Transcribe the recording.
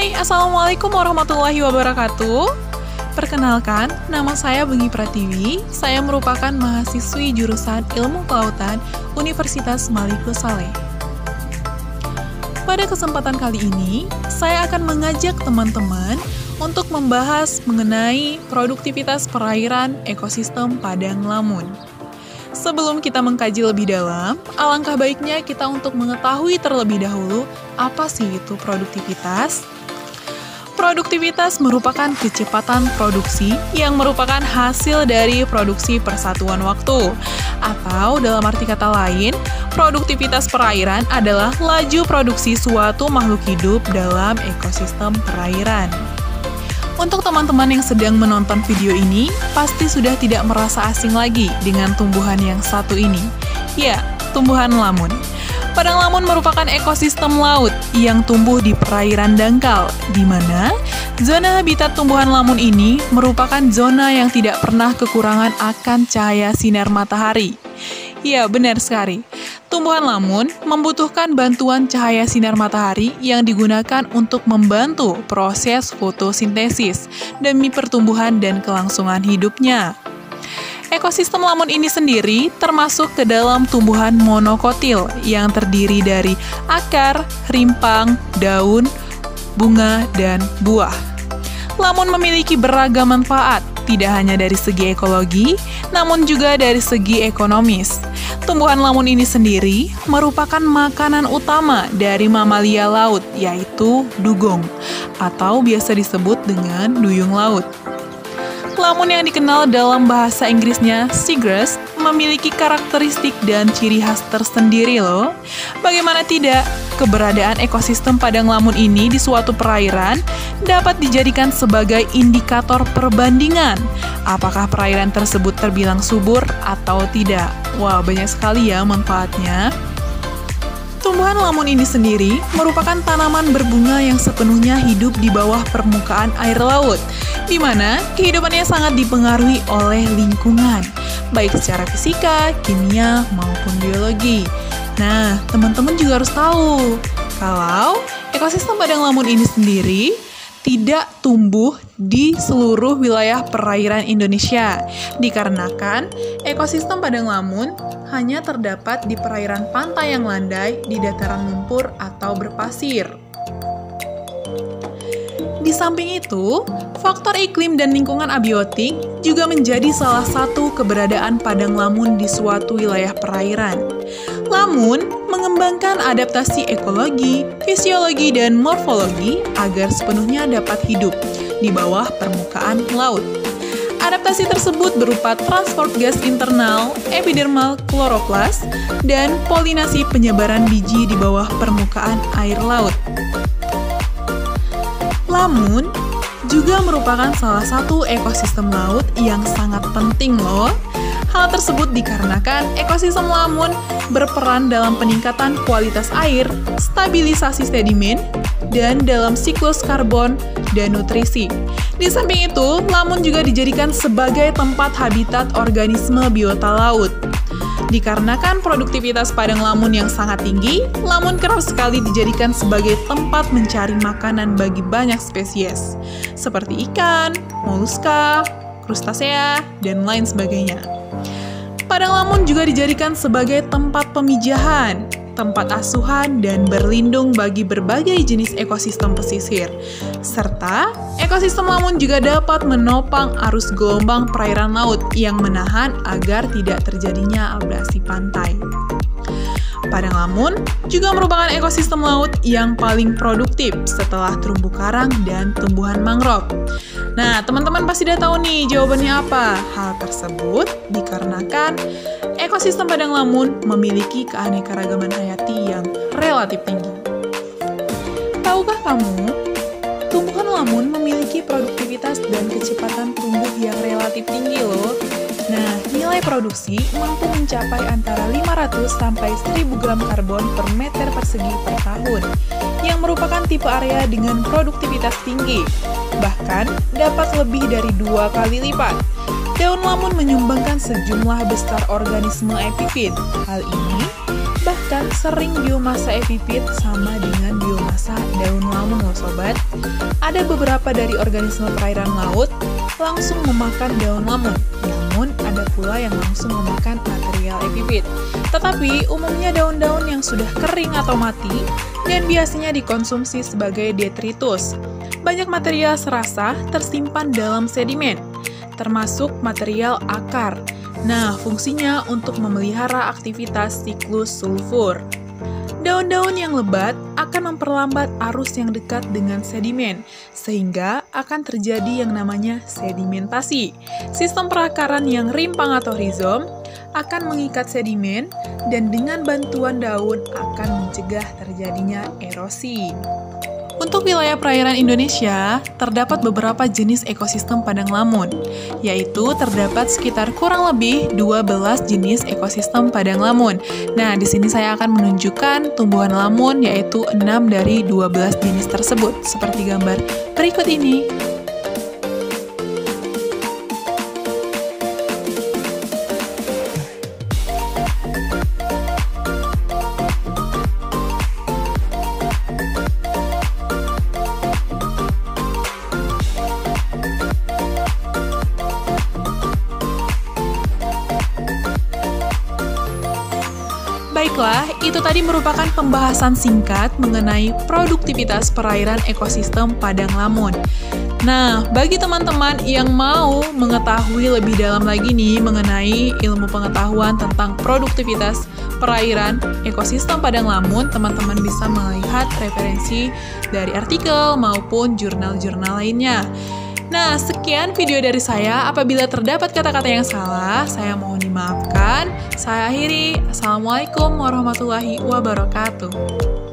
Hai, Assalamualaikum warahmatullahi wabarakatuh. Perkenalkan, nama saya Bengi Pratiwi. Saya merupakan mahasiswi jurusan Ilmu Kelautan Universitas Malikus Saleh. Pada kesempatan kali ini, saya akan mengajak teman-teman untuk membahas mengenai produktivitas perairan ekosistem Padang Lamun. Sebelum kita mengkaji lebih dalam, alangkah baiknya kita untuk mengetahui terlebih dahulu apa sih itu produktivitas. Produktivitas merupakan kecepatan produksi yang merupakan hasil dari produksi persatuan waktu. Atau dalam arti kata lain, produktivitas perairan adalah laju produksi suatu makhluk hidup dalam ekosistem perairan. Untuk teman-teman yang sedang menonton video ini, pasti sudah tidak merasa asing lagi dengan tumbuhan yang satu ini. Ya, tumbuhan lamun. Padang lamun merupakan ekosistem laut yang tumbuh di perairan dangkal, di mana zona habitat tumbuhan lamun ini merupakan zona yang tidak pernah kekurangan akan cahaya sinar matahari. Ya, benar sekali. Tumbuhan lamun membutuhkan bantuan cahaya sinar matahari yang digunakan untuk membantu proses fotosintesis demi pertumbuhan dan kelangsungan hidupnya. Ekosistem lamun ini sendiri termasuk ke dalam tumbuhan monokotil yang terdiri dari akar, rimpang, daun, bunga, dan buah. Lamun memiliki beragam manfaat, tidak hanya dari segi ekologi, namun juga dari segi ekonomis. Tumbuhan lamun ini sendiri merupakan makanan utama dari mamalia laut, yaitu dugong, atau biasa disebut dengan duyung laut. Lamun yang dikenal dalam bahasa Inggrisnya seagrass memiliki karakteristik dan ciri khas tersendiri loh. Bagaimana tidak, keberadaan ekosistem padang lamun ini di suatu perairan dapat dijadikan sebagai indikator perbandingan apakah perairan tersebut terbilang subur atau tidak. Wah, banyak sekali ya manfaatnya. Tumbuhan lamun ini sendiri merupakan tanaman berbunga yang sepenuhnya hidup di bawah permukaan air laut, di mana kehidupannya sangat dipengaruhi oleh lingkungan, baik secara fisika, kimia, maupun biologi. Nah, teman-teman juga harus tahu, kalau ekosistem padang lamun ini sendiri tidak tumbuh di seluruh wilayah perairan Indonesia, dikarenakan ekosistem padang lamun hanya terdapat di perairan pantai yang landai di dataran lumpur atau berpasir. Di samping itu, faktor iklim dan lingkungan abiotik juga menjadi salah satu keberadaan padang lamun di suatu wilayah perairan. Lamun mengembangkan adaptasi ekologi, fisiologi, dan morfologi agar sepenuhnya dapat hidup di bawah permukaan laut. Adaptasi tersebut berupa transport gas internal, epidermal kloroplas, dan polinasi penyebaran biji di bawah permukaan air laut. Lamun juga merupakan salah satu ekosistem laut yang sangat penting loh. Hal tersebut dikarenakan ekosistem lamun berperan dalam peningkatan kualitas air, stabilisasi sedimen, dan dalam siklus karbon dan nutrisi. Di samping itu, lamun juga dijadikan sebagai tempat habitat organisme biota laut. Dikarenakan produktivitas padang lamun yang sangat tinggi, lamun kerap sekali dijadikan sebagai tempat mencari makanan bagi banyak spesies, seperti ikan, moluska, krustasea, dan lain sebagainya. Padang lamun juga dijadikan sebagai tempat pemijahan, tempat asuhan, dan berlindung bagi berbagai jenis ekosistem pesisir. Serta, ekosistem lamun juga dapat menopang arus gelombang perairan laut yang menahan agar tidak terjadinya abrasi pantai. Padang lamun juga merupakan ekosistem laut yang paling produktif setelah terumbu karang dan tumbuhan mangrove. Nah, teman-teman pasti udah tahu nih jawabannya apa. Hal tersebut dikarenakan ekosistem padang lamun memiliki keanekaragaman hayati yang relatif tinggi. Tahukah kamu, tumbuhan lamun memiliki produktivitas dan kecepatan tumbuh yang relatif tinggi loh. Nah, nilai produksi mampu mencapai antara 500 sampai 1000 gram karbon per meter persegi per tahun, yang merupakan tipe area dengan produktivitas tinggi. Bahkan, dapat lebih dari 2 kali lipat. Daun lamun menyumbangkan sejumlah besar organisme epifit. Hal ini bahkan sering biomasa epifit sama dengan biomasa merusak daun lamun loh sobat. Ada beberapa dari organisme perairan laut langsung memakan daun lamun, namun ada pula yang langsung memakan material epifit. Tetapi umumnya daun-daun yang sudah kering atau mati dan biasanya dikonsumsi sebagai detritus. Banyak material serasa tersimpan dalam sedimen, termasuk material akar. Nah, fungsinya untuk memelihara aktivitas siklus sulfur. Daun-daun yang lebat akan memperlambat arus yang dekat dengan sedimen, sehingga akan terjadi yang namanya sedimentasi. Sistem perakaran yang rimpang atau rizom akan mengikat sedimen dan dengan bantuan daun akan mencegah terjadinya erosi. Untuk wilayah perairan Indonesia, terdapat beberapa jenis ekosistem padang lamun, yaitu terdapat sekitar kurang lebih 12 jenis ekosistem padang lamun. Nah, di sini saya akan menunjukkan tumbuhan lamun, yaitu 6 dari 12 jenis tersebut, seperti gambar berikut ini. Baiklah, itu tadi merupakan pembahasan singkat mengenai produktivitas perairan ekosistem padang lamun. Nah, bagi teman-teman yang mau mengetahui lebih dalam lagi nih mengenai ilmu pengetahuan tentang produktivitas perairan ekosistem padang lamun, teman-teman bisa melihat referensi dari artikel maupun jurnal-jurnal lainnya. Nah, sekian video dari saya. Apabila terdapat kata-kata yang salah, saya mohon dimaafkan. Saya akhiri. Assalamualaikum warahmatullahi wabarakatuh.